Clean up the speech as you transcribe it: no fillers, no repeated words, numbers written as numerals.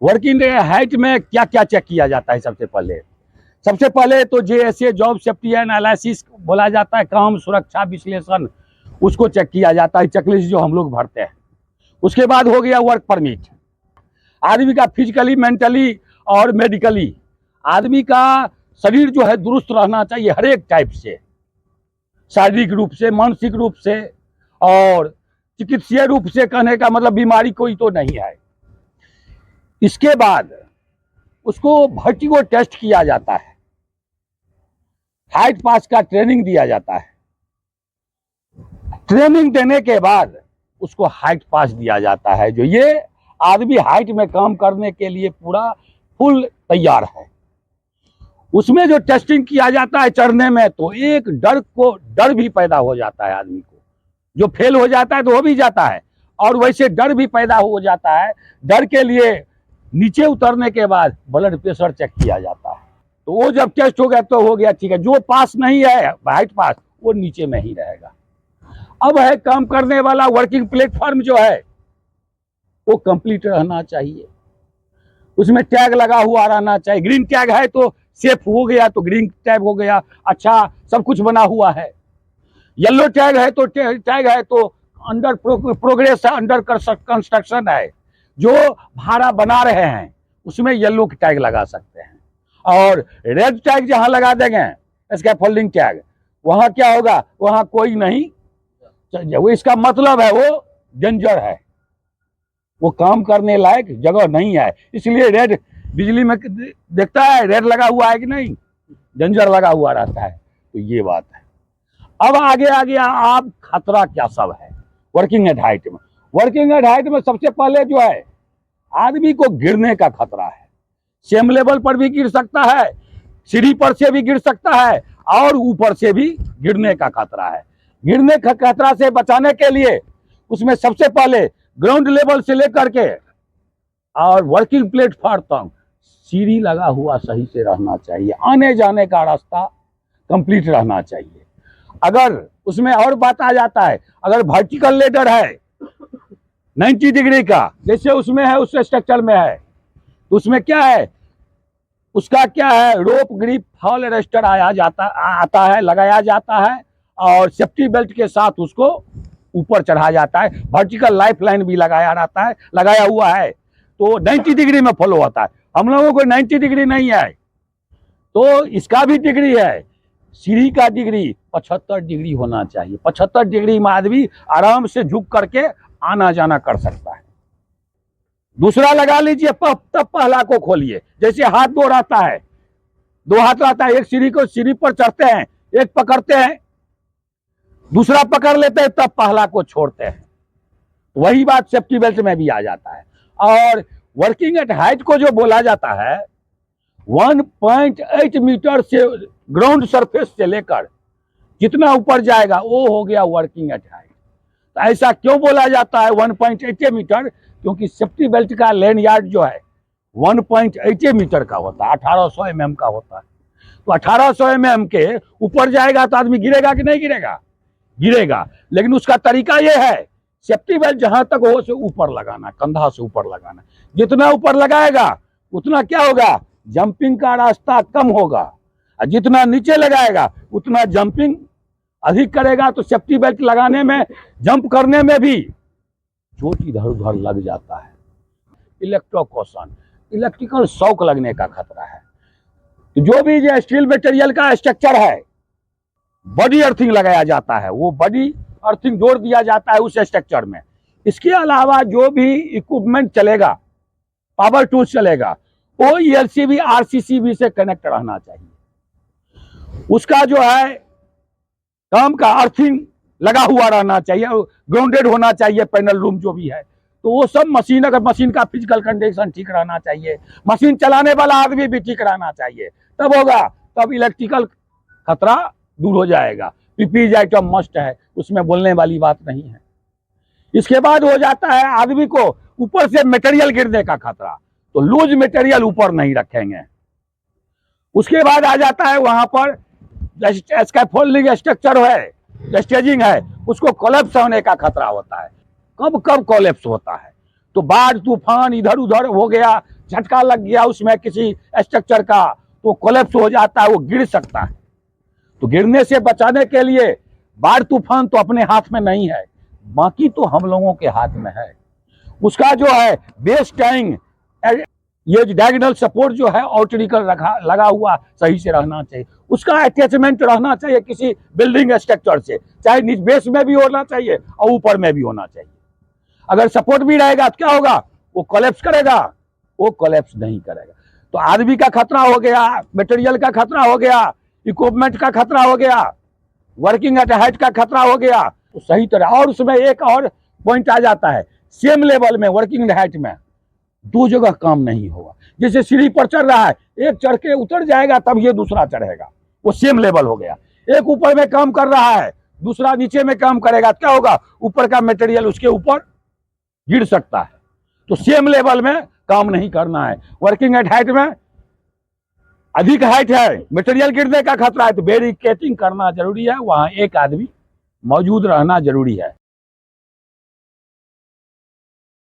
Working height में क्या क्या चेक किया जाता है? सबसे पहले तो JSA जॉब सेफ्टी एनालिसिस बोला जाता है, काम सुरक्षा विश्लेषण, उसको चेक किया जाता है, चेकलिस्ट जो हम लोग भरते हैं। उसके बाद हो गया वर्क परमिट। आदमी का फिजिकली, मेंटली और मेडिकली आदमी का शरीर जो है दुरुस्त रहना चाहिए, हर एक टाइप से, शारीरिक रूप से, मानसिक रूप से और चिकित्सीय रूप से। कहने का मतलब बीमारी कोई तो नहीं है। इसके बाद उसको वर्टिगो टेस्ट किया जाता है, हाइट पास का ट्रेनिंग दिया जाता है। ट्रेनिंग देने के बाद उसको हाइट पास दिया जाता है, जो ये आदमी हाइट में काम करने के लिए पूरा फुल तैयार है। उसमें जो टेस्टिंग किया जाता है चढ़ने में, तो एक डर भी पैदा हो जाता है आदमी को। जो फेल हो जाता है तो हो भी जाता है, और वैसे डर भी पैदा हो जाता है। डर के लिए नीचे उतरने के बाद ब्लड प्रेशर चेक किया जाता है। तो वो जब टेस्ट हो गया तो हो गया, ठीक है। जो पास नहीं है हाइट पास, वो नीचे में ही रहेगा। अब है काम करने वाला वर्किंग प्लेटफॉर्म जो है वो कंप्लीट रहना चाहिए, उसमें टैग लगा हुआ रहना चाहिए। ग्रीन टैग है तो सेफ हो गया, तो ग्रीन टैग हो गया, अच्छा सब कुछ बना हुआ है। येलो टैग है तो अंडर प्रोग्रेस है, अंडर कंस्ट्रक्शन है, जो भाड़ा बना रहे हैं उसमें येलो टैग लगा सकते हैं। और रेड टैग जहां लगा देंगे, स्कैफोल्डिंग टैग, वहां क्या होगा, वहां कोई नहीं, वो इसका मतलब है वो डेंजर है, वो काम करने लायक जगह नहीं है। इसलिए रेड बिजली में देखता है रेड लगा हुआ है कि नहीं, डेंजर लगा हुआ रहता है। तो ये बात है। अब आगे आप खतरा क्या सब है वर्किंग एट हाइट में? वर्किंग एट हाइट में सबसे पहले जो है आदमी को गिरने का खतरा है। सेम लेवल पर भी गिर सकता है, सीढ़ी पर से भी गिर सकता है, और ऊपर से भी गिरने का खतरा है। गिरने का खतरा से बचाने के लिए उसमें सबसे पहले ग्राउंड लेवल से लेकर के और वर्किंग प्लेटफॉर्म तक सीढ़ी लगा हुआ सही से रहना चाहिए, आने जाने का रास्ता कंप्लीट रहना चाहिए। अगर उसमें और बात आ जाता है, अगर वर्टिकल लेडर है 90 डिग्री का, जैसे उसमें है, उस स्ट्रक्चर में है, तो उसमें क्या है, उसका क्या है, रोप ग्रिप फॉल अरेस्टर आता है, लगाया जाता है, और सेफ्टी बेल्ट के साथ उसको ऊपर चढ़ा जाता है। वर्टिकल लाइफ लाइन भी लगाया हुआ है, तो 90 डिग्री में फॉलो होता है। हम लोगों को 90 डिग्री नहीं है, तो इसका भी डिग्री है। सीढ़ी का डिग्री 75 डिग्री होना चाहिए। 75 डिग्री में आदमी आराम से झुक करके आना जाना कर सकता है। दूसरा लगा लीजिए, तब पहला को खोलिए। जैसे हाथ दो रहता है, दो हाथ रहता है, एक सीढ़ी पर चढ़ते हैं, एक पकड़ते हैं, दूसरा पकड़ लेते हैं, तब पहला को छोड़ते हैं। वही बात सेफ्टी बेल्ट में भी आ जाता है। और वर्किंग एट हाइट को जो बोला जाता है, 1.8 मीटर से ग्राउंड सरफेस से लेकर जितना ऊपर जाएगा वो हो गया वर्किंग एट हाइट। तो ऐसा क्यों बोला जाता है 1.8 मीटर? क्योंकि सेफ्टी बेल्ट का लेन यार्ड जो है 1.8 मीटर का होता है, 1800 mm का होता है। तो 1800 mm के ऊपर जाएगा तो आदमी गिरेगा कि नहीं गिरेगा? गिरेगा। लेकिन उसका तरीका यह है, सेफ्टी बेल्ट जहां तक हो से ऊपर लगाना, कंधा से ऊपर लगाना। जितना ऊपर लगाएगा उतना क्या होगा, जंपिंग का रास्ता कम होगा, और जितना नीचे लगाएगा उतना जंपिंग अधिक करेगा। तो सेफ्टी बेल्ट लगाने में, जंप करने में भी चोट इधर उधर लग जाता है। इलेक्ट्रोक्यूशन, इलेक्ट्रिकल शॉक लगने का खतरा है। तो जो भी ये स्टील मटेरियल का स्ट्रक्चर है, बॉडी अर्थिंग लगाया जाता है, वो बॉडी अर्थिंग जोड़ दिया जाता है उस स्ट्रक्चर में। इसके अलावा जो भी इक्विपमेंट चलेगा, पावर टूल्स चलेगा, वो ELCB RCCB से कनेक्ट रहना चाहिए। उसका जो है काम का अर्थिंग लगा हुआ रहना चाहिए, ग्राउंडेड होना चाहिए पैनल रूम जो भी है। तो वो सब मशीन, अगर मशीन का फिजिकल कंडीशन ठीक रहना चाहिए, मशीन चलाने वाला आदमी भी ठीक रहना चाहिए, तब होगा, तब इलेक्ट्रिकल खतरा दूर हो जाएगा। PPE आइटम मस्ट है, उसमें बोलने वाली बात नहीं है। इसके बाद हो जाता है आदमी को ऊपर से मटेरियल गिरने का खतरा, तो लूज मटेरियल ऊपर नहीं रखेंगे। उसके बाद आ जाता है वहां पर स्कैफोल्डिंग स्ट्रक्चर है, स्टेजिंग है, उसको कोलैप्स होने का खतरा होता है। कब कब कोलैप्स होता है, तो बाढ़ तूफान इधर उधर हो गया, झटका लग गया उसमें किसी स्ट्रक्चर का तो कोलैप्स हो जाता है, वो गिर सकता है। तो गिरने से बचाने के लिए बाढ़ तूफान तो अपने हाथ में नहीं है, बाकी तो हम लोगों के हाथ में है। उसका जो है बेस टैंक, ये डायगोनल सपोर्ट जो है ऑर्टिकल लगा हुआ सही से रहना चाहिए, उसका अटैचमेंट रहना चाहिए किसी बिल्डिंग स्ट्रक्चर से, चाहे नीचे बेस में भी होना चाहिए और ऊपर में भी होना चाहिए। अगर सपोर्ट भी रहेगा तो क्या होगा, वो कोलैप्स करेगा, वो कोलैप्स नहीं करेगा। तो आदमी का खतरा हो गया, मटेरियल का खतरा हो गया, इक्विपमेंट का खतरा हो गया, वर्किंग एट हाइट का खतरा हो गया। तो सही तरह, और उसमें एक और पॉइंट आ जाता है, सेम लेवल में वर्किंग एट हाइट में दो जगह काम नहीं होगा। जैसे सीढ़ी पर चढ़ रहा है, एक चढ़ के उतर जाएगा तब ये दूसरा चढ़ेगा, वो सेम लेवल हो गया। एक ऊपर में काम कर रहा है, दूसरा नीचे में काम करेगा, क्या होगा, ऊपर का मटेरियल उसके ऊपर गिर सकता है। तो सेम लेवल में काम नहीं करना है। वर्किंग एट हाइट में अधिक हाइट है, मटेरियल गिरने का खतरा है, तो बैरिकेडिंग करना जरूरी है, वहां एक आदमी मौजूद रहना जरूरी है।